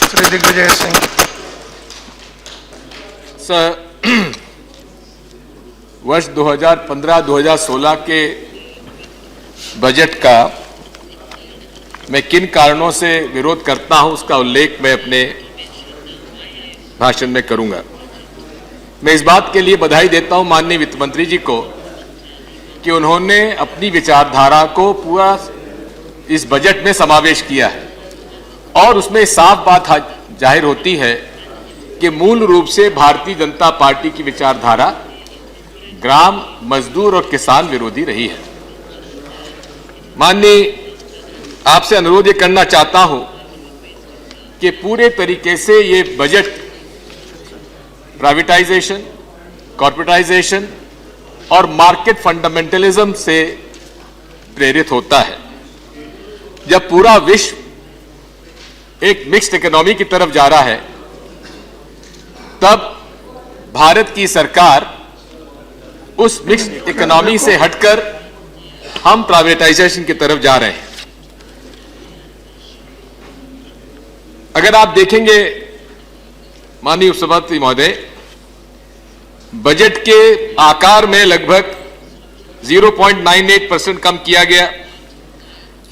Shri Digvijay Singh. Sir, वर्ष 2015-2016 के budget का मैं किन कारणों से विरोध करता हूं उसका उल्लेख मैं अपने भाषण में करूंगा। मैं इस बात के लिए बधाई देता हूं माननीय वित्त मंत्री जी को कि उन्होंने अपनी विचारधारा को पूरा इस बजट में समावेश किया है और उसमें साफ बात जाहिर होती है कि मूल रूप से भारतीय जनता पार्टी की विचारधारा ग्राम, मजदूर और किसान विरोधी रही है। माननीय, आपसे अनुरोध ये करना चाहता हूं कि पूरे तरीके से ये बजट प्राइवेटाइजेशन, कॉर्पोरेटाइजेशन और मार्केट फंडामेंटलिज्म से प्रेरित होता है। जब पूरा विश्व एक मिक्स्ड इकोनॉमी की तरफ जा रहा है, तब भारत की सरकार उस मिक्स्ड इकोनॉमी से हटकर हम प्राइवेटाइजेशन की तरफ जा रहे हैं। अगर आप देखेंगे माननीय उपसभापति महोदय, बजट के आकार में लगभग 0.98% कम किया गया,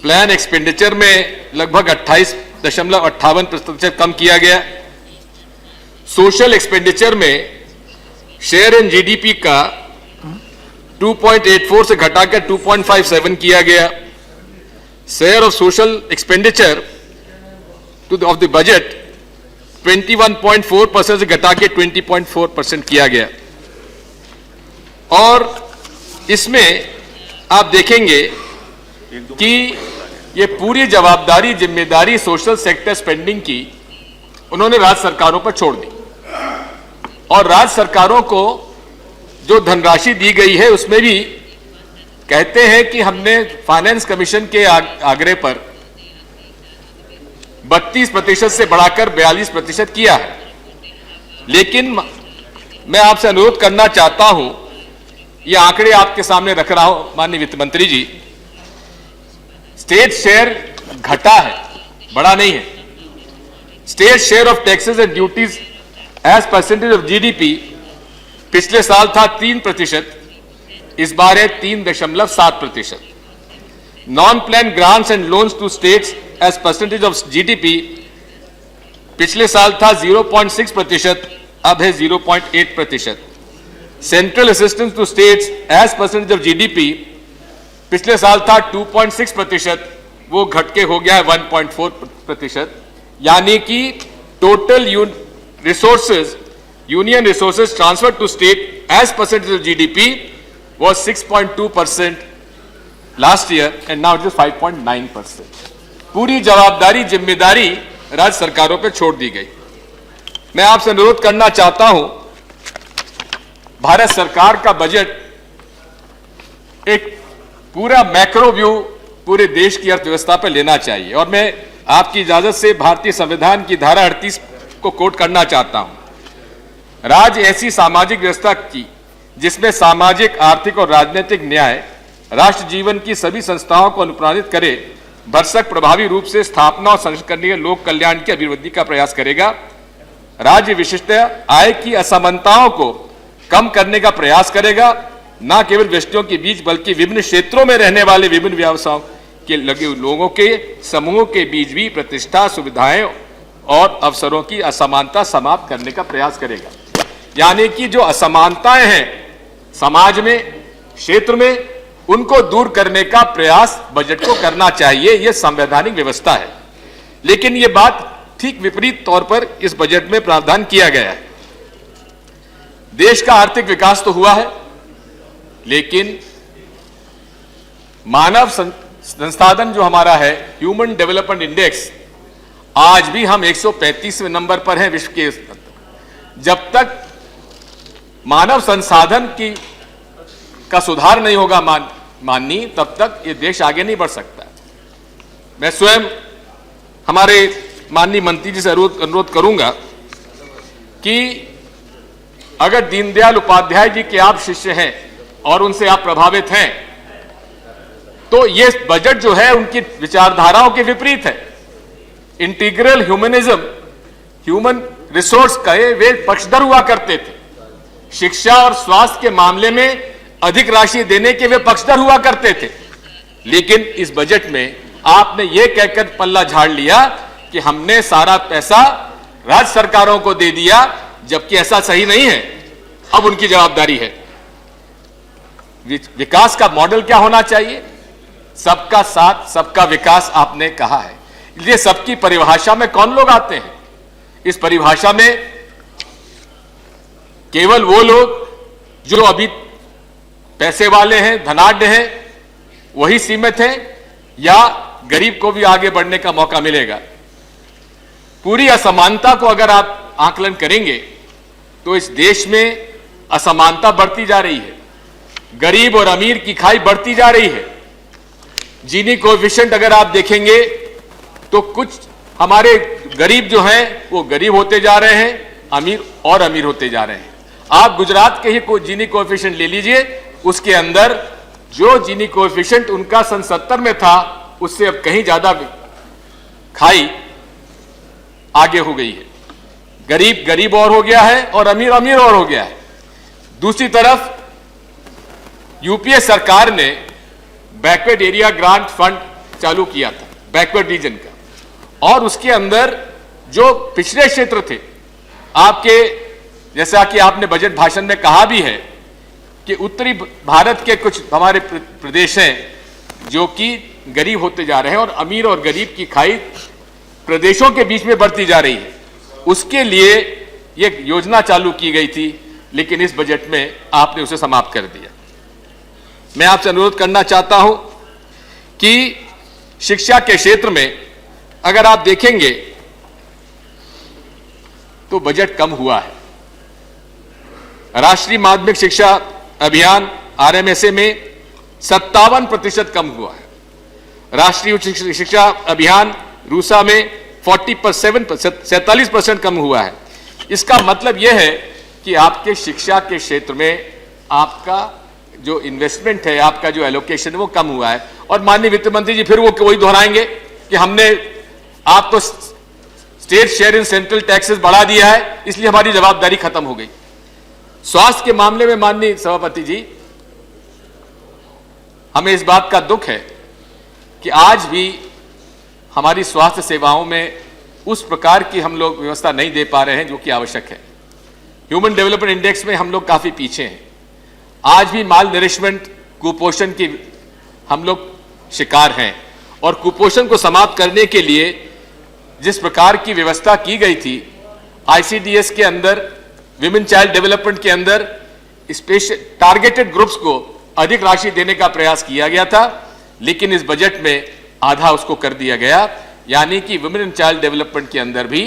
प्लान एक्सपेंडिचर में लगभग 28.58% कम किया गया, सोशल एक्सपेंडिचर में शेयर इन जीडीपी का 2.84 से घटाकर 2.57 किया गया, share of social expenditure of the budget 21.4% से घटा के 20.4% किया गया। और इसमें आप देखेंगे कि ये पूरी जवाबदारी, जिम्मेदारी सोशल सेक्टर स्पेंडिंग की उन्होंने राज्य सरकारों पर छोड़ दी और राज्य सरकारों को जो धनराशि दी गई है उसमें भी कहते हैं कि हमने फाइनेंस कमीशन के आग्रह पर 32% से बढ़ाकर 42% किया है। लेकिन मैं आपसे अनुरोध करना चाहता हूं, ये आंकड़े आपके सामने रख रहा हूं माननीय वित्त मंत्री जी, स्टेट शेयर घटा है, बढ़ा नहीं है। State share of taxes and duties as percentage of GDP पिछले साल था 3%, इस बार है 3.7%। Non plan grants and loans to states as percentage of GDP पिछले साल था 0.6%, अब है 0.8%। Central assistance to states as percentage of GDP पिछले साल था 2.6%, वो घट के हो गया है 1.4%। यानी कि total union resources transfer to state as percentage of GDP was 6.2% last year and now it is 5.9%। पूरी जवाबदारी, जिम्मेदारी राज्य सरकारों पर छोड़ दी गई। मैं आपसे अनुरोध करना चाहता हूं, भारत सरकार का बजट एक पूरा मैक्रो व्यू पूरे देश की अर्थव्यवस्था पर लेना चाहिए और मैं आपकी इजाजत से भारतीय संविधान की धारा 38 को कोट करना चाहता हूं। राज्य ऐसी सामाजिक व्यवस्था की जिसमें सामाजिक, आर्थिक और राजनीतिक न्याय राष्ट्र जीवन की सभी संस्थाओं को अनुप्राणित करे, भरसक प्रभावी रूप से स्थापना और संरक्षण करने के लोक कल्याण की अभिवृद्धि का प्रयास करेगा। राज्य विशिष्ट आय की असमानताओं को कम करने का प्रयास करेगा, न केवल व्यक्तियों के बीच बल्कि विभिन्न क्षेत्रों में रहने वाले विभिन्न व्यवसायों के लगे लोगों के समूहों के बीच भी प्रतिष्ठा, सुविधाएं और अवसरों की असमानता समाप्त करने का प्रयास करेगा। यानी कि जो असमानताएं हैं समाज में, क्षेत्र में, उनको दूर करने का प्रयास बजट को करना चाहिए। यह संवैधानिक व्यवस्था है। लेकिन यह बात ठीक विपरीत तौर पर इस बजट में प्रावधान किया गया है। देश का आर्थिक विकास तो हुआ है, लेकिन मानव संसाधन जो हमारा है, ह्यूमन डेवलपमेंट इंडेक्स, आज भी हम 135वें नंबर पर हैं विश्व के। जब तक मानव संसाधन का सुधार नहीं होगा माननीय, तब तक ये देश आगे नहीं बढ़ सकता। मैं स्वयं हमारे माननीय मंत्री जी से अनुरोध करूंगा कि अगर दीनदयाल उपाध्याय जी के आप शिष्य हैं और उनसे आप प्रभावित हैं, तो ये बजट जो है उनकी विचारधाराओं के विपरीत है। इंटीग्रल ह्यूमनिज्म ह्यूमन रिसोर्स का वे पक्षधर हुआ करते थे। शिक्षा और स्वास्थ्य के मामले में अधिक राशि देने के वे पक्षधर हुआ करते थे। लेकिन इस बजट में आपने यह कहकर पल्ला झाड़ लिया कि हमने सारा पैसा राज्य सरकारों को दे दिया, जबकि ऐसा सही नहीं है। अब उनकी जवाबदारी है। विकास का मॉडल क्या होना चाहिए? सबका साथ सबका विकास आपने कहा है। इसलिए सबकी परिभाषा में कौन लोग आते हैं? इस परिभाषा में केवल वो लोग जो अभी पैसे वाले हैं, धनाढ्य हैं, वही सीमित हैं, या गरीब को भी आगे बढ़ने का मौका मिलेगा? पूरी असमानता को अगर आप आकलन करेंगे तो इस देश में असमानता बढ़ती जा रही है। गरीब और अमीर की खाई बढ़ती जा रही है। जीनी कोएफिशिएंट अगर आप देखेंगे तो कुछ हमारे गरीब जो हैं वो गरीब होते जा रहे हैं, अमीर और अमीर होते जा रहे हैं। आप गुजरात के ही जीनी कोएफिशिएंट ले लीजिए, उसके अंदर जो जीनी कोएफिशिएंट उनका सन 70 में था, उससे अब कहीं ज्यादा खाई आगे हो गई है। गरीब गरीब और हो गया है और अमीर अमीर और हो गया है। दूसरी तरफ यूपीए सरकार ने बैकवर्ड एरिया ग्रांट फंड चालू किया था, बैकवर्ड रीजन का, और उसके अंदर जो पिछड़े क्षेत्र थे आपके, जैसा कि आपने बजट भाषण में कहा भी है कि उत्तरी भारत के कुछ हमारे प्रदेश हैं जो कि गरीब होते जा रहे हैं और अमीर और गरीब की खाई प्रदेशों के बीच में बढ़ती जा रही है। उसके लिए एक योजना चालू की गई थी, लेकिन इस बजट में आपने उसे समाप्त कर दिया। मैं आपसे अनुरोध करना चाहता हूं कि शिक्षा के क्षेत्र में अगर आप देखेंगे तो बजट कम हुआ है। राष्ट्रीय माध्यमिक शिक्षा अभियान RMSA में 57% कम हुआ है। राष्ट्रीय उच्च शिक्षा अभियान रूसा में 47% कम हुआ है। इसका मतलब यह है कि आपके शिक्षा के क्षेत्र में आपका जो इन्वेस्टमेंट है, आपका जो एलोकेशन है वो कम हुआ है। और माननीय वित्त मंत्री जी फिर वो वही दोहराएंगे कि हमने आप तो state share in central taxes बढ़ा दिया है, इसलिए हमारी जवाबदारी खत्म हो गई। स्वास्थ्य के मामले में माननीय सभापति जी, हमें इस बात का दुख है कि आज भी हमारी स्वास्थ्य सेवाओं में उस प्रकार की हम लोग व्यवस्था नहीं दे पा रहे हैं जो कि आवश्यक है। ह्यूमन डेवलपमेंट इंडेक्स में हम लोग काफी पीछे हैं। आज भी माल नरिशमेंट, कुपोषण की हम लोग शिकार हैं, और कुपोषण को समाप्त करने के लिए जिस प्रकार की व्यवस्था की गई थी ICDS के अंदर, विमेन चाइल्ड डेवलपमेंट के अंदर स्पेशल टारगेटेड ग्रुप्स को अधिक राशि देने का प्रयास किया गया था, लेकिन इस बजट में आधा उसको कर दिया गया। यानी कि विमेन एंड चाइल्ड डेवलपमेंट के अंदर भी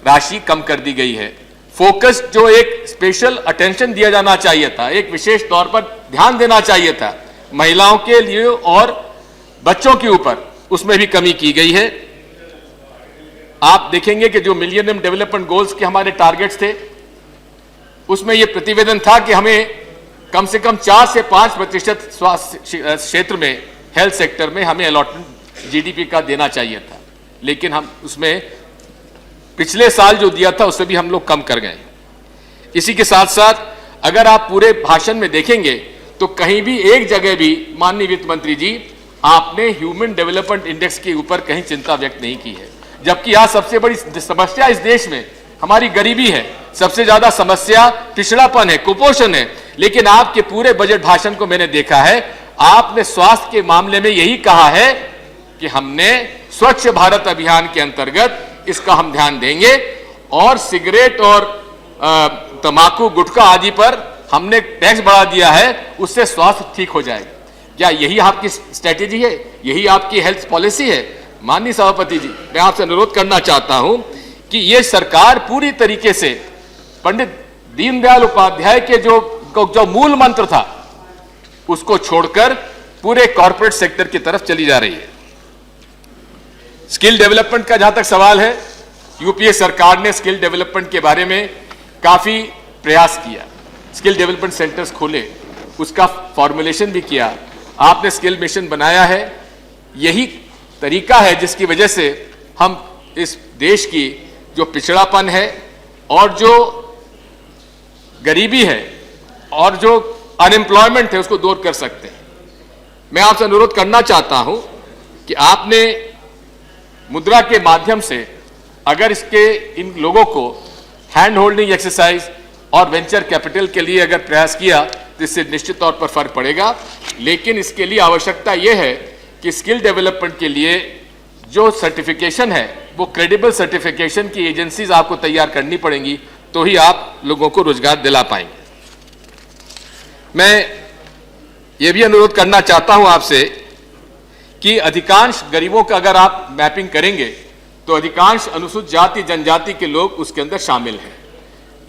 राशि कम कर दी गई है। फोकस जो एक स्पेशल अटेंशन दिया जाना चाहिए था, एक विशेष तौर पर ध्यान देना चाहिए था महिलाओं के लिए और बच्चों के ऊपर, उसमें भी कमी की गई है। आप देखेंगे कि जो मिलेनियम डेवलपमेंट गोल्स के हमारे टारगेट्स थे, उसमें यह प्रतिवेदन था कि हमें कम से कम 4 से 5% स्वास्थ्य क्षेत्र में, हेल्थ सेक्टर में हमें अलॉटमेंट GDP का देना चाहिए था, लेकिन हम उसमें पिछले साल जो दिया था उससे भी हम लोग कम कर गए। इसी के साथ साथ अगर आप पूरे भाषण में देखेंगे तो कहीं भी एक जगह भी माननीय वित्त मंत्री जी आपने ह्यूमन डेवलपमेंट इंडेक्स के ऊपर कहीं चिंता व्यक्त नहीं की है, जबकि आज सबसे बड़ी समस्या इस देश में हमारी गरीबी है, सबसे ज्यादा समस्या पिछड़ापन है, कुपोषण है। लेकिन आपके पूरे बजट भाषण को मैंने देखा है, आपने स्वास्थ्य के मामले में यही कहा है कि हमने स्वच्छ भारत अभियान के अंतर्गत इसका हम ध्यान देंगे, और सिगरेट और तंबाकू, गुटखा आदि पर हमने टैक्स बढ़ा दिया है, उससे स्वास्थ्य ठीक हो जाएगा। क्या यही आपकी स्ट्रेटेजी है? यही आपकी हेल्थ पॉलिसी है? माननीय सभापति जी, मैं आपसे अनुरोध करना चाहता हूं कि यह सरकार पूरी तरीके से पंडित दीनदयाल उपाध्याय के जो मूल मंत्र था उसको छोड़कर पूरे कॉर्पोरेट सेक्टर की तरफ चली जा रही है। स्किल डेवलपमेंट का जहां तक सवाल है, यूपीए सरकार ने स्किल डेवलपमेंट के बारे में काफी प्रयास किया। स्किल डेवलपमेंट सेंटर्स खोले, उसका फॉर्मुलेशन भी किया, आपने स्किल मिशन बनाया है। यही तरीका है जिसकी वजह से हम इस देश की जो पिछड़ापन है और जो गरीबी है और जो अनएम्प्लॉयमेंट है उसको दूर कर सकते हैं। मैं आपसे अनुरोध करना चाहता हूं कि आपने मुद्रा के माध्यम से अगर इसके इन लोगों को हैंड होल्डिंग एक्सरसाइज और वेंचर कैपिटल के लिए अगर प्रयास किया तो इससे निश्चित तौर पर फर्क पड़ेगा। लेकिन इसके लिए आवश्यकता यह है कि स्किल डेवलपमेंट के लिए जो सर्टिफिकेशन है वो क्रेडिबल सर्टिफिकेशन की एजेंसीज आपको तैयार करनी पड़ेंगी, तो ही आप लोगों को रोजगार दिला पाएंगे। मैं ये भी अनुरोध करना चाहता हूं आपसे कि अधिकांश गरीबों का अगर आप मैपिंग करेंगे तो अधिकांश अनुसूचित जाति जनजाति के लोग उसके अंदर शामिल हैं।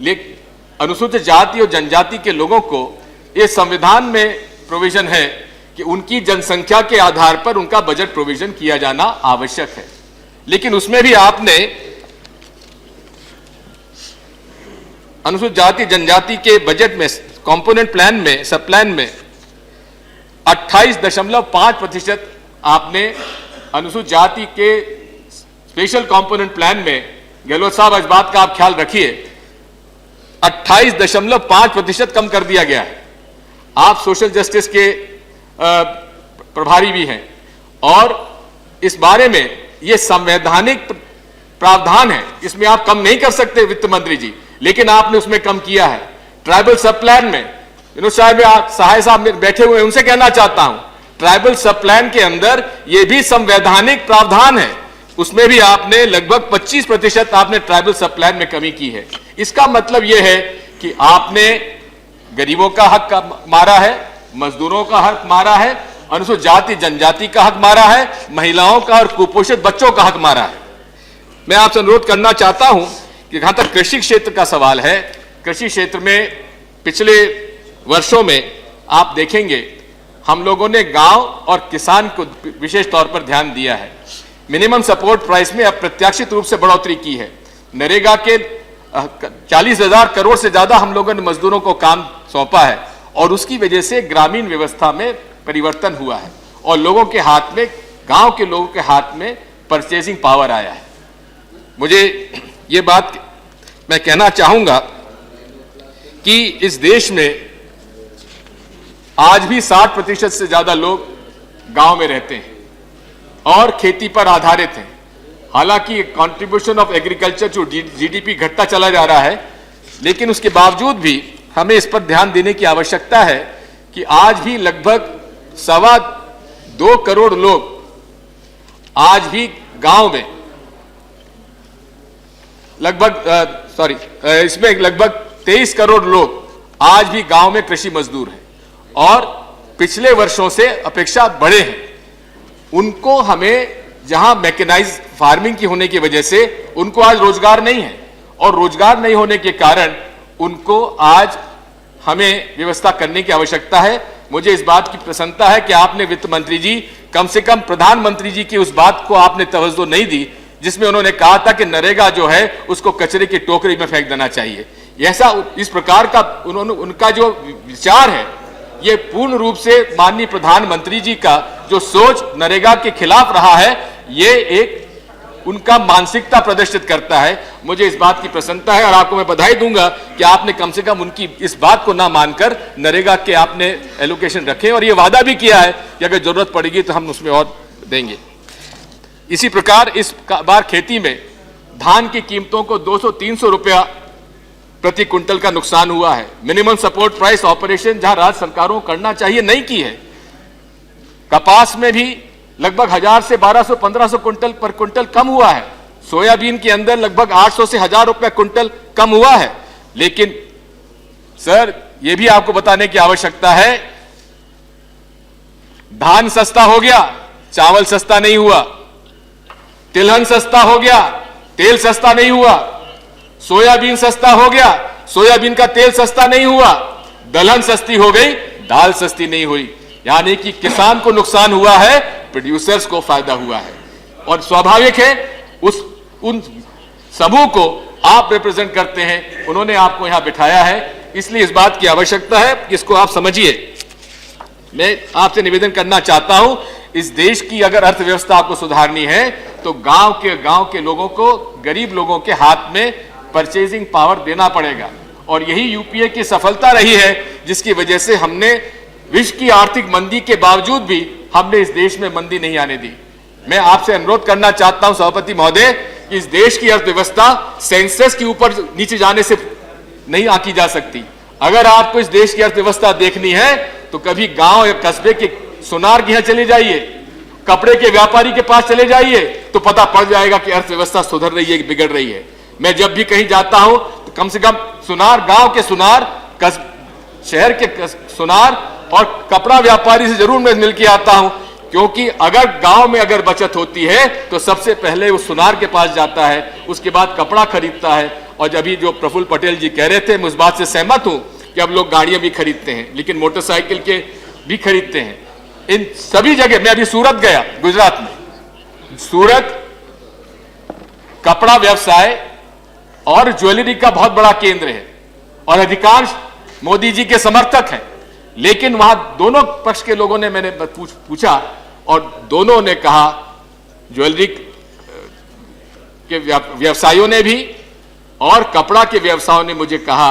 लेकिन अनुसूचित जाति और जनजाति के लोगों को ये संविधान में प्रोविजन है कि उनकी जनसंख्या के आधार पर उनका बजट प्रोविजन किया जाना आवश्यक है। लेकिन उसमें भी आपने अनुसूचित जाति जनजाति के बजट में कंपोनेंट प्लान में सब प्लान में 28.5% आपने अनुसूचित जाति के स्पेशल कंपोनेंट प्लान में, गहलोत साहब इस बात का आप ख्याल रखिए, 28.5% कम कर दिया गया है। आप सोशल जस्टिस के प्रभारी भी हैं और इस बारे में यह संवैधानिक प्रावधान है, इसमें आप कम नहीं कर सकते वित्त मंत्री जी, लेकिन आपने उसमें कम किया है। ट्राइबल सब प्लान में विनोद सहाय साहब बैठे हुए हैं, उनसे कहना चाहता हूं, ट्राइबल सब प्लान के अंदर यह भी संवैधानिक प्रावधान है, उसमें भी आपने लगभग 25% आपने ट्राइबल सब प्लान में कमी की है। इसका मतलब यह है कि आपने गरीबों का हक मारा है, मजदूरों का हक मारा है, अनुसूचित जाति जनजाति का हक मारा है, महिलाओं का और कुपोषित बच्चों का हक मारा है। मैं आपसे अनुरोध करना चाहता हूं कि जहां तक कृषि क्षेत्र का सवाल है, कृषि क्षेत्र में पिछले वर्षों में आप देखेंगे हम लोगों ने गांव और किसान को विशेष तौर पर ध्यान दिया है। मिनिमम सपोर्ट प्राइस में अप्रत्याशित रूप से बढ़ोतरी की है। नरेगा के 40,000 करोड़ से ज्यादा हम लोगों ने मजदूरों को काम सौंपा है और उसकी वजह से ग्रामीण व्यवस्था में परिवर्तन हुआ है और लोगों के हाथ में, गांव के लोगों के हाथ में परचेजिंग पावर आया है। मुझे ये बात मैं कहना चाहूंगा कि इस देश में आज भी 60% से ज्यादा लोग गांव में रहते हैं और खेती पर आधारित हैं। हालांकि कंट्रीब्यूशन ऑफ एग्रीकल्चर जो जीडीपी घटता चला जा रहा है, लेकिन उसके बावजूद भी हमें इस पर ध्यान देने की आवश्यकता है कि आज भी लगभग 2.25 करोड़ लोग आज भी गांव में इसमें लगभग 23 करोड़ लोग आज भी गांव में कृषि मजदूर हैं और पिछले वर्षों से अपेक्षा बढ़े हैं। उनको हमें, जहां मैकेनाइज फार्मिंग की होने की वजह से उनको आज रोजगार नहीं है और रोजगार नहीं होने के कारण उनको आज हमें व्यवस्था करने की आवश्यकता है। मुझे इस बात की प्रसन्नता है कि आपने वित्त मंत्री जी, कम से कम प्रधानमंत्री जी की उस बात को आपने तवज्जो नहीं दी जिसमें उन्होंने कहा था कि नरेगा जो है उसको कचरे की टोकरी में फेंक देना चाहिए। ऐसा इस प्रकार का उनका जो विचार है ये पूर्ण रूप से माननीय प्रधानमंत्री जी का जो सोच नरेगा के खिलाफ रहा है, ये एक उनका मानसिकता प्रदर्शित करता है। मुझे इस बात की प्रसन्नता है और आपको मैं बधाई दूंगा कि आपने कम से कम उनकी इस बात को ना मानकर नरेगा के आपने एलोकेशन रखे और ये वादा भी किया है कि अगर जरूरत पड़ेगी तो हम उसमें और देंगे। इसी प्रकार इस बार खेती में धान की कीमतों को 200-300 रुपया प्रति क्विंटल का नुकसान हुआ है। मिनिमम सपोर्ट प्राइस ऑपरेशन जहां राज्य सरकारों को करना चाहिए नहीं की है। कपास में भी लगभग 1000 से 1200-1500 क्विंटल पर क्विंटल कम हुआ है। सोयाबीन के अंदर लगभग 800 से 1000 रुपया क्विंटल कम हुआ है। लेकिन सर यह भी आपको बताने की आवश्यकता है, धान सस्ता हो गया, चावल सस्ता नहीं हुआ। तिलहन सस्ता हो गया, तेल सस्ता नहीं हुआ। सोयाबीन सस्ता हो गया, सोयाबीन का तेल सस्ता नहीं हुआ। दलहन सस्ती हो गई, दाल सस्ती नहीं हुई। यानी कि किसान को नुकसान हुआ है, प्रोड्यूसर्स को फायदा हुआ है। और स्वाभाविक है उन समूह को आप रिप्रेजेंट करते हैं, उन्होंने आपको यहां बिठाया है, इसलिए इस बात की आवश्यकता है कि इसको आप समझिए। मैं आपसे निवेदन करना चाहता हूं, इस देश की अगर अर्थव्यवस्था आपको सुधारनी है तो गांव के लोगों को, गरीब लोगों के हाथ में परचेजिंग पावर देना पड़ेगा। और यही यूपीए की सफलता रही है, जिसकी वजह से हमने विश्व की आर्थिक मंदी के बावजूद भी हमने इस देश में मंदी नहीं आने दी। मैं आपसे अनुरोध करना चाहता हूं सभापति महोदय कि इस देश की अर्थव्यवस्था सेंसेक्स के ऊपर नीचे जाने से नहीं आंकी जा सकती। अगर आपको इस देश की अर्थव्यवस्था देखनी है तो कभी गांव या कस्बे के सुनार के यहां चले जाइए, कपड़े के व्यापारी के पास चले जाइए, तो पता पड़ जाएगा कि अर्थव्यवस्था सुधर रही है कि बिगड़ रही है। मैं जब भी कहीं जाता हूं तो कम से कम सुनार, गांव के सुनार, शहर के सुनार और कपड़ा व्यापारी से जरूर मैं मिलकर आता हूं, क्योंकि अगर गांव में अगर बचत होती है तो सबसे पहले वो सुनार के पास जाता है, उसके बाद कपड़ा खरीदता है। और अभी जो प्रफुल्ल पटेल जी कह रहे थे, मैं उस बात से सहमत हूं कि अब लोग गाड़ियां भी खरीदते हैं, लेकिन मोटरसाइकिल के भी खरीदते हैं। इन सभी जगह, मैं अभी सूरत गया, गुजरात में, सूरत कपड़ा व्यवसाय और ज्वेलरी का बहुत बड़ा केंद्र है और अधिकांश मोदी जी के समर्थक हैं। लेकिन वहां दोनों पक्ष के लोगों ने, मैंने पूछा और दोनों ने कहा, ज्वेलरी के व्यवसायियों ने भी और कपड़ा के व्यवसायों ने मुझे कहा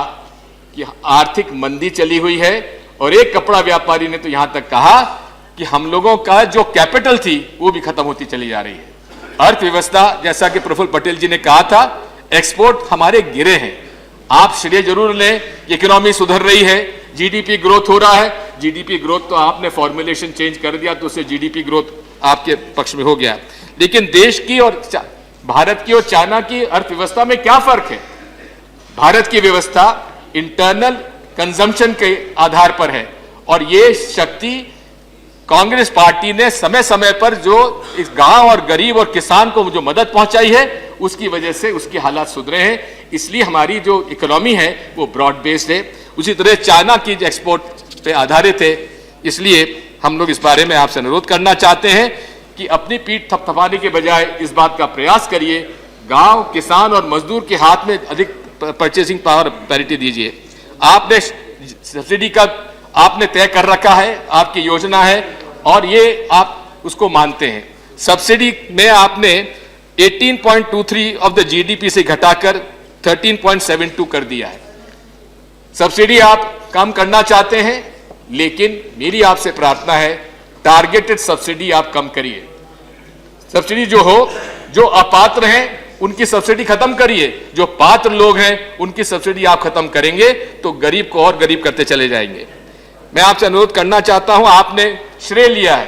कि आर्थिक मंदी चली हुई है। और एक कपड़ा व्यापारी ने तो यहां तक कहा कि हम लोगों का जो कैपिटल थी वो भी खत्म होती चली जा रही है। अर्थव्यवस्था, जैसा कि प्रफुल्ल पटेल जी ने कहा था, एक्सपोर्ट हमारे गिरे हैं। आप श्रेय जरूर लें, इकोनॉमी सुधर रही है, जीडीपी ग्रोथ हो रहा है। जीडीपी ग्रोथ तो आपने फॉर्मुलेशन चेंज कर दिया तो उससे जीडीपी ग्रोथ आपके पक्ष में हो गया। लेकिन देश की और भारत की और चाइना की अर्थव्यवस्था में क्या फर्क है? भारत की व्यवस्था इंटरनल कंजम्पशन के आधार पर है और ये शक्ति कांग्रेस पार्टी ने समय समय पर जो इस गांव और गरीब और किसान को जो मदद पहुंचाई है, उसकी वजह से उसके हालात सुधरे हैं। इसलिए हमारी जो इकोनॉमी है वो ब्रॉड बेस्ड है। उसी तरह चाइना की एक्सपोर्ट पे आधारित है। इसलिए हम लोग इस बारे में आपसे अनुरोध करना चाहते हैं कि अपनी पीठ थपथपाने के बजाय इस बात का प्रयास करिए, गांव, किसान और मजदूर के हाथ में अधिक परचेसिंग पावर पैरिटी दीजिए। आपने सब्सिडी का आपने तय कर रखा है, आपकी योजना है और ये आप उसको मानते हैं। सब्सिडी में आपने 18.23 ऑफ द जीडीपी से घटाकर 13.72 कर दिया है। सब्सिडी आप कम करना चाहते हैं, लेकिन मेरी आपसे प्रार्थना है टारगेटेड सब्सिडी आप कम करिए। सब्सिडी जो हो, जो अपात्र हैं उनकी सब्सिडी खत्म करिए, जो पात्र लोग हैं उनकी सब्सिडी आप खत्म करेंगे तो गरीब को और गरीब करते चले जाएंगे। मैं आपसे अनुरोध करना चाहता हूं, आपने श्रेय लिया है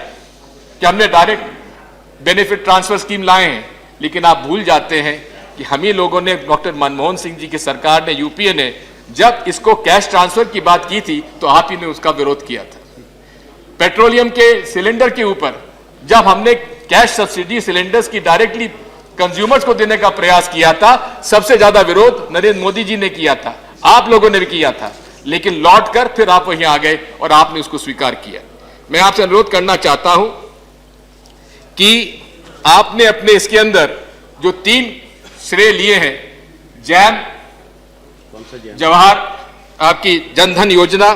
कि हमने डायरेक्ट बेनिफिट ट्रांसफर स्कीम लाए हैं, लेकिन आप भूल जाते हैं कि हम ही लोगों ने, डॉक्टर मनमोहन सिंह जी की सरकार ने, यूपीए ने जब इसको कैश ट्रांसफर की बात की थी तो आप ही ने उसका विरोध किया था। पेट्रोलियम के सिलेंडर के ऊपर जब हमने कैश सब्सिडी सिलेंडर्स की डायरेक्टली कंज्यूमर्स को देने का प्रयास किया था, सबसे ज्यादा विरोध नरेंद्र मोदी जी ने किया था, आप लोगों ने भी किया था। लेकिन लौट कर फिर आप वहीं आ गए और आपने उसको स्वीकार किया। मैं आपसे अनुरोध करना चाहता हूं कि आपने अपने इसके अंदर जो 3 श्रेय लिए हैं, जैम, जवाहर, आपकी जनधन योजना,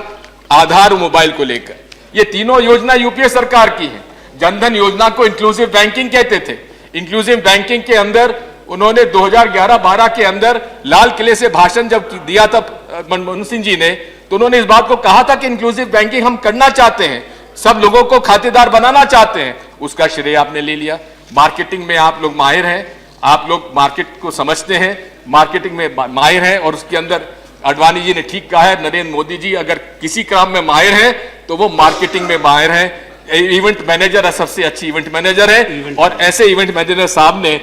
आधार और मोबाइल को लेकर, ये तीनों योजना यूपीए सरकार की है। जनधन योजना को इंक्लूसिव बैंकिंग कहते थे। इंक्लूसिव बैंकिंग के अंदर उन्होंने 2011-12 के अंदर लाल किले से भाषण जब दिया था मनमोहन सिंह जी ने, तो उन्होंने इस बात को कहा था कि इंक्लूसिव बैंकिंग हम करना चाहते हैं, सब लोगों को खातेदार बनाना चाहते हैं। उसका श्रेय आपने ले लिया। मार्केटिंग में आप लोग माहिर हैं, आप लोग मार्केट को समझते हैं, मार्केटिंग में माहिर हैं और उसके अंदर अडवाणी जी ने ठीक कहा है, नरेंद्र मोदी जी अगर किसी काम में माहिर हैं तो वो मार्केटिंग में माहिर हैं। इवेंट मैनेजर सबसे अच्छी इवेंट मैनेजर है और ऐसे इवेंट मैनेजर साहब ने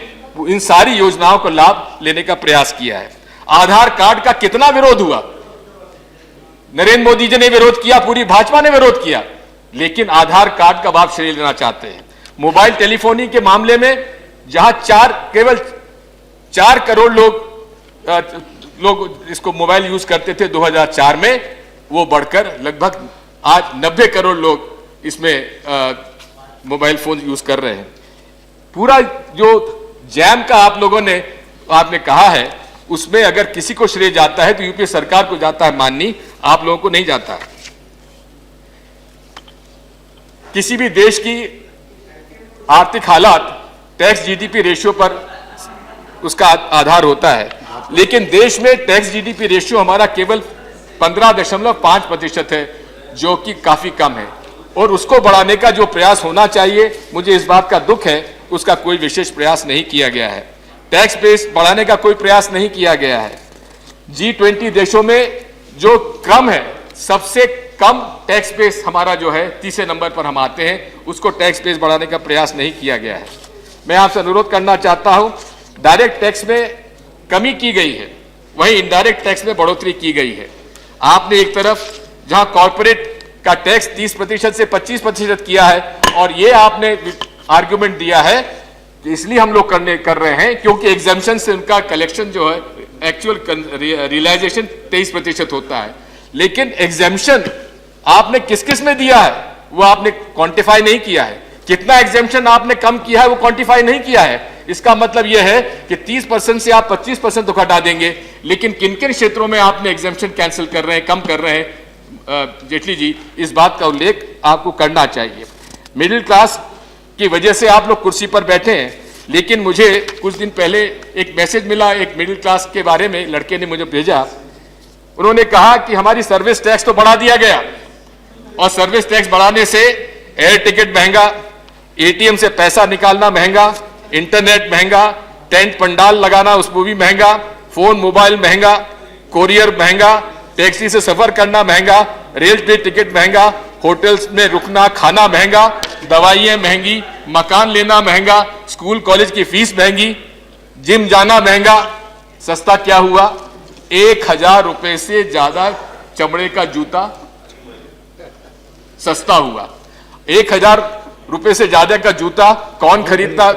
इन सारी योजनाओं को लाभ लेने का प्रयास किया है। आधार कार्ड का कितना विरोध हुआ, नरेंद्र मोदी जी ने विरोध किया, पूरी भाजपा ने विरोध किया, लेकिन आधार कार्ड का आप श्रेय लेना चाहते हैं। मोबाइल टेलीफोनी के मामले में जहां केवल 4 करोड़ लोग इसको मोबाइल यूज करते थे 2004 में, वो बढ़कर लगभग आज 90 करोड़ लोग इसमें मोबाइल फोन यूज कर रहे हैं। पूरा जो जैम का आप लोगों ने आपने कहा है, उसमें अगर किसी को श्रेय जाता है तो यूपीए सरकार को जाता है माननी, आप लोगों को नहीं जाता है। किसी भी देश की आर्थिक हालात टैक्स जीडीपी रेशियो पर उसका आधार होता है, लेकिन देश में टैक्स जीडीपी रेशियो हमारा केवल 15.5% है, जो कि काफी कम है, और उसको बढ़ाने का जो प्रयास होना चाहिए, मुझे इस बात का दुख है, उसका कोई विशेष प्रयास नहीं किया गया है। टैक्स बेस बढ़ाने का कोई प्रयास नहीं किया गया है। G20 देशों में जो क्रम है, सबसे कम टैक्स बेस हमारा जो है, तीसरे नंबर पर हम आते हैं, उसको टैक्स बेस बढ़ाने का प्रयास नहीं किया गया है। मैं आपसे अनुरोध करना चाहता हूं, डायरेक्ट टैक्स में कमी की गई है, वहीं इनडायरेक्ट टैक्स में बढ़ोतरी की गई है। आपने एक तरफ जहां कॉर्पोरेट का टैक्स 30% से 25% किया है, और ये आपने आर्गुमेंट दिया है कि इसलिए हम लोग कर रहे हैं क्योंकि एग्जाम्पशन से उनका कलेक्शन जो है, एक्चुअल रियलाइजेशन 23% होता है, लेकिन एग्जाम्पशन आपने किस किस में दिया है वो आपने क्वांटिफाई नहीं किया है। कितना एग्जाम्पशन आपने कम किया है वो क्वांटिफाई नहीं किया है। इसका मतलब यह है कि 30% से आप 25% तो घटा देंगे, लेकिन किन किन क्षेत्रों में आपने एग्जाम्पशन कैंसिल कर रहे हैं, कम कर रहे हैं, जेटली जी, इस बात का उल्लेख आपको करना चाहिए। मिडिल क्लास की वजह से आप लोग कुर्सी पर बैठे हैं, लेकिन मुझे कुछ दिन पहले एक मैसेज मिला, एक मिडिल क्लास के बारे में लड़के ने मुझे भेजा। उन्होंने कहा कि हमारी सर्विस टैक्स तो बढ़ा दिया गया, और सर्विस टैक्स बढ़ाने से एयर टिकट महंगा, एटीएम से पैसा निकालना महंगा, इंटरनेट महंगा, टेंट पंडाल लगाना उसको भी महंगा, फोन मोबाइल महंगा, कोरियर महंगा, टैक्सी से सफर करना महंगा, रेल टिकट महंगा, होटल्स में रुकना खाना महंगा, दवाइयां महंगी, मकान लेना महंगा, स्कूल कॉलेज की फीस महंगी, जिम जाना महंगा। सस्ता क्या हुआ? 1000 रुपए से ज्यादा चमड़े का जूता सस्ता हुआ। 1000 रुपए से ज्यादा का जूता कौन खरीदता?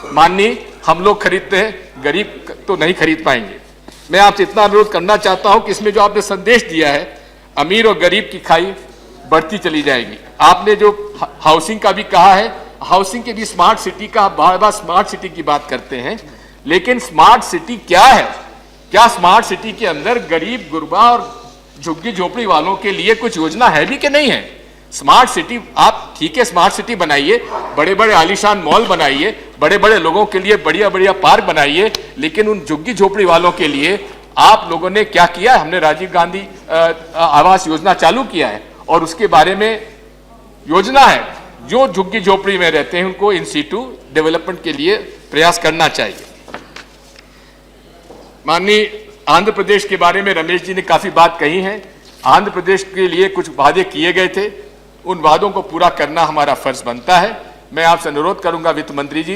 माननीय, हम लोग खरीदते हैं, गरीब तो नहीं खरीद पाएंगे। मैं आपसे इतना अनुरोध करना चाहता हूं कि इसमें जो आपने संदेश दिया है, अमीर और गरीब की खाई बढ़ती चली जाएगी। आपने जो हाउसिंग का भी कहा है, हाउसिंग के भी स्मार्ट सिटी का, बार बार स्मार्ट सिटी की बात करते हैं, लेकिन स्मार्ट सिटी क्या है? क्या स्मार्ट सिटी के अंदर गरीब गुरबा और झुग्गी झोपड़ी वालों के लिए कुछ योजना है भी कि नहीं है? स्मार्ट सिटी, आप ठीक है स्मार्ट सिटी बनाइए, बड़े बड़े आलीशान मॉल बनाइए, बड़े बड़े लोगों के लिए बढ़िया बढ़िया पार्क बनाइए, लेकिन उन झुग्गी झोपड़ी वालों के लिए आप लोगों ने क्या किया? हमने राजीव गांधी आवास योजना चालू किया है, और उसके बारे में योजना है, जो झुग्गी झोपड़ी में रहते हैं उनको इन सीटू डेवलपमेंट के लिए प्रयास करना चाहिए। माननीय, आंध्र प्रदेश के बारे में रमेश जी ने काफी बात कही है। आंध्र प्रदेश के लिए कुछ वादे किए गए थे, उन वादों को पूरा करना हमारा फर्ज बनता है। मैं आपसे अनुरोध करूंगा वित्त मंत्री जी,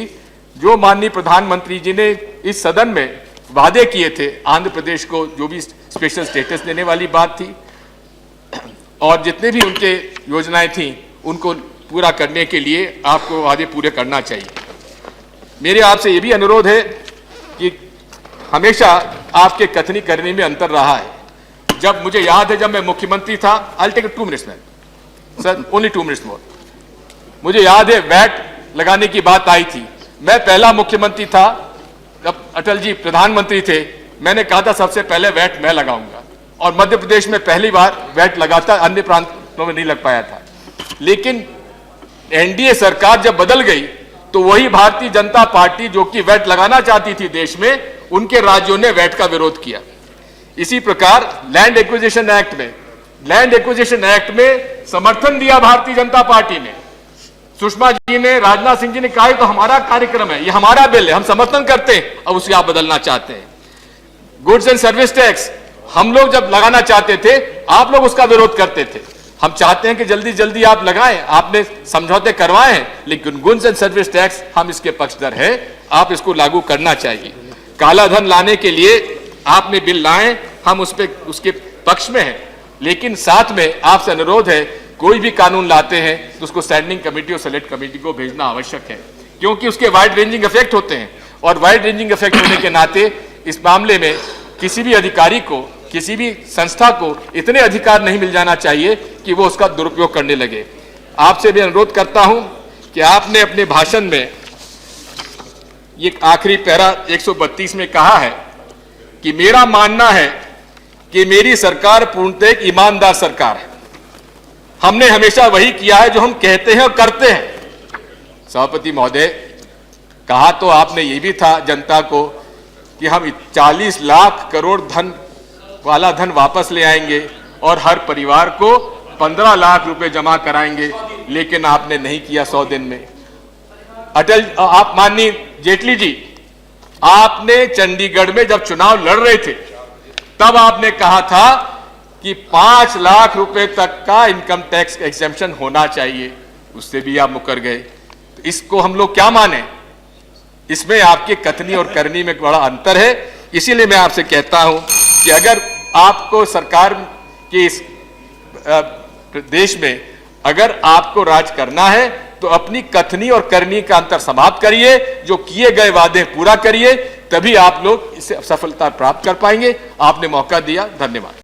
जो माननीय प्रधानमंत्री जी ने इस सदन में वादे किए थे आंध्र प्रदेश को, जो भी स्पेशल स्टेटस देने वाली बात थी, और जितने भी उनके योजनाएं थी, उनको पूरा करने के लिए आपको वादे पूरे करना चाहिए। मेरे आपसे ये भी अनुरोध है कि हमेशा आपके कथनी करने में अंतर रहा है। जब मुझे याद है, जब मैं मुख्यमंत्री था, I take 2 minutes man sir, only 2 minutes more. मुझे याद है वैट लगाने की बात आई थी। मैं पहला मुख्यमंत्री था, जब अटल जी प्रधानमंत्री थे, मैंने कहा था सबसे पहले वैट मैं लगाऊंगा, और मध्य प्रदेश में पहली बार वैट लगाता, अन्य प्रांतों में नहीं लग पाया था। लेकिन एनडीए सरकार जब बदल गई, तो वही भारतीय जनता पार्टी जो कि वैट लगाना चाहती थी देश में, उनके राज्यों ने वैट का विरोध किया। इसी प्रकार लैंड एक्विजिशन एक्ट में समर्थन दिया भारतीय जनता पार्टी ने। सुषमा जी ने, राजनाथ सिंह जी ने कहा तो हमारा कार्यक्रम है, ये हमारा बिल है, हम समर्थन करते हैं, अब उसे आप बदलना चाहते हैं। गुड्स एंड सर्विस टैक्स हम लोग जब लगाना चाहते थे, आप लोग उसका विरोध करते थे। हम चाहते हैं कि जल्दी जल्दी आप लगाएं, आपने समझौते करवाए हैं, लेकिन गुड्स एंड सर्विस टैक्स हम इसके पक्षधर हैं, आप इसको लागू करना चाहिए। काला धन लाने के लिए आपने बिल लाए, हम उसके पक्ष में हैं, लेकिन साथ में आपसे अनुरोध है, कोई भी कानून लाते हैं तो उसको स्टैंडिंग कमेटी और सेलेक्ट कमेटी को भेजना आवश्यक है, क्योंकि उसके वाइड रेंजिंग इफेक्ट होते हैं, और वाइड रेंजिंग इफेक्ट होने के नाते इस मामले में किसी भी अधिकारी को, किसी भी संस्था को इतने अधिकार नहीं मिल जाना चाहिए कि वो उसका दुरुपयोग करने लगे। आपसे भी अनुरोध करता हूं कि आपने अपने भाषण में ये आखिरी पैरा 132 में कहा है कि मेरा मानना है कि मेरी सरकार पूर्णतः एक ईमानदार सरकार है, हमने हमेशा वही किया है जो हम कहते हैं और करते हैं। सभापति महोदय, कहा तो आपने ये भी था जनता को कि हम 40 लाख करोड़ धन वाला धन वापस ले आएंगे और हर परिवार को 15 लाख रुपए जमा कराएंगे, लेकिन आपने नहीं किया 100 दिन में। आप माननीय जेटली जी, आपने चंडीगढ़ में जब चुनाव लड़ रहे थे तब आपने कहा था कि 5 लाख रुपए तक का इनकम टैक्स एग्जेम्पशन होना चाहिए, उससे भी आप मुकर गए। तो इसको हम लोग क्या माने? इसमें आपके कथनी और करनी में बड़ा अंतर है। इसीलिए मैं आपसे कहता हूं कि अगर आपको सरकार के इस देश में अगर आपको राज करना है तो अपनी कथनी और करनी का अंतर समाप्त करिए, जो किए गए वादे पूरा करिए, तभी आप लोग इससे सफलता प्राप्त कर पाएंगे। आपने मौका दिया, धन्यवाद।